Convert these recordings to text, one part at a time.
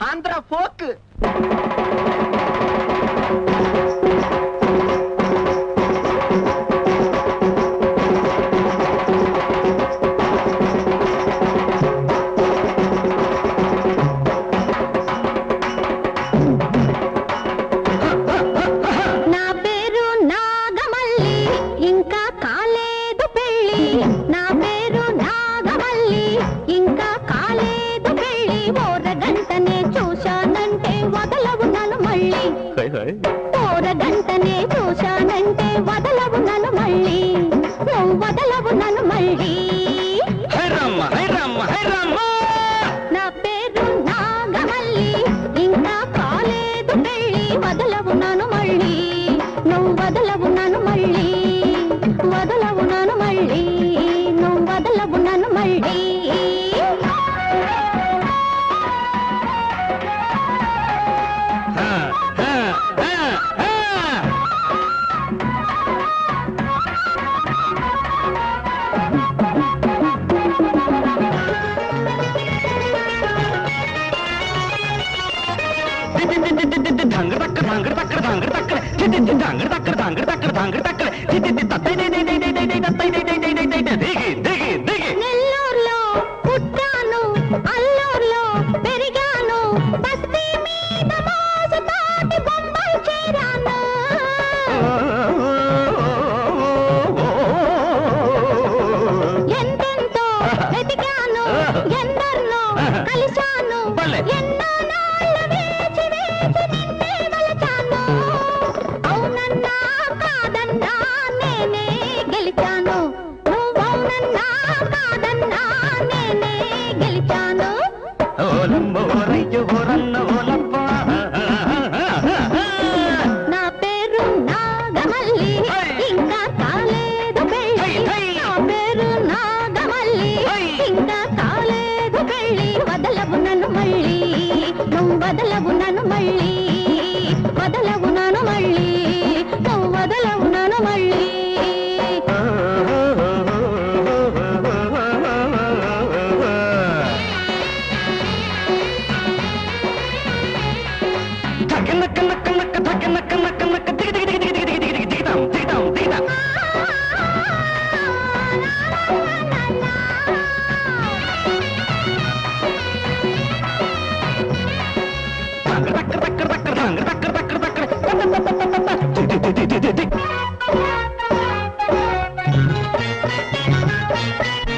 Andhra folk. గంటనే చూశానంటే వదలవు నన్ను మళ్ళీ, నువ్వు వదలవు నన్ను మళ్ళీ. నా పేరు నాగమల్లి, ఇంకా కాలేదు పెళ్ళి, వదలవు నన్ను మళ్ళీ, నువ్వు వదలవు నన్ను మళ్ళీ, వదలవు నన్ను మళ్ళీ, నువ్వు వదలవు నన్ను మళ్ళీ. నెల్లూరులో పుట్టాను, అల్లూరులో పెరిగాను, బస్తీ మీద మోసుతోటి బొమ్మలు చేరాను. ఎంతెంతో వెతికాను, ఎందరినో కలిశాను, ఎన్నో నాళ్ళ వేచి వేచి నిన్నే వలచాను. అవునన్నా కాదన్నా నేనే గెలిచాను, నువ్వవునన్నా కాదన్నా నేనే గెలిచాను. నా పేరు నాగమల్లి, ఇంకా కాలేదు పెళ్ళి, నా పేరు నాగమల్లి, ఇంకా కాలేదు పెళ్ళి, వదలవు నన్ను మళ్ళీ, నువ్వు వదలవు నన్ను మళ్ళీ, వదలవు నన్ను మళ్ళీ, నువ్వు వదలవు నన్ను మళ్ళీ.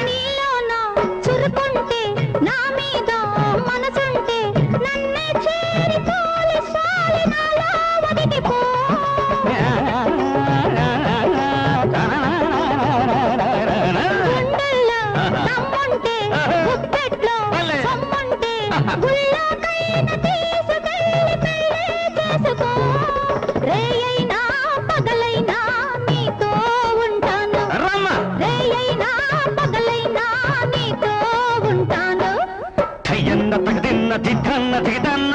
నీలోనా చురుకుంటే, నా మీద మనసుంటే, నన్నే చేరి తోలి సాలి నాలో ఒదిగిపో. గుండెల్లో దమ్ముంటే, గుప్పెట్లో సొమ్ముంటే, గుళ్ళోకైనా తీసుకెళ్ళి పెళ్ళే చేసుకో. రేయైనా పగలైనా నీతో ఉంటాను, రేయైనా పగలైనా నీతో ఉంటాను. తగదిన్న దిద్దన్న దిగదన్న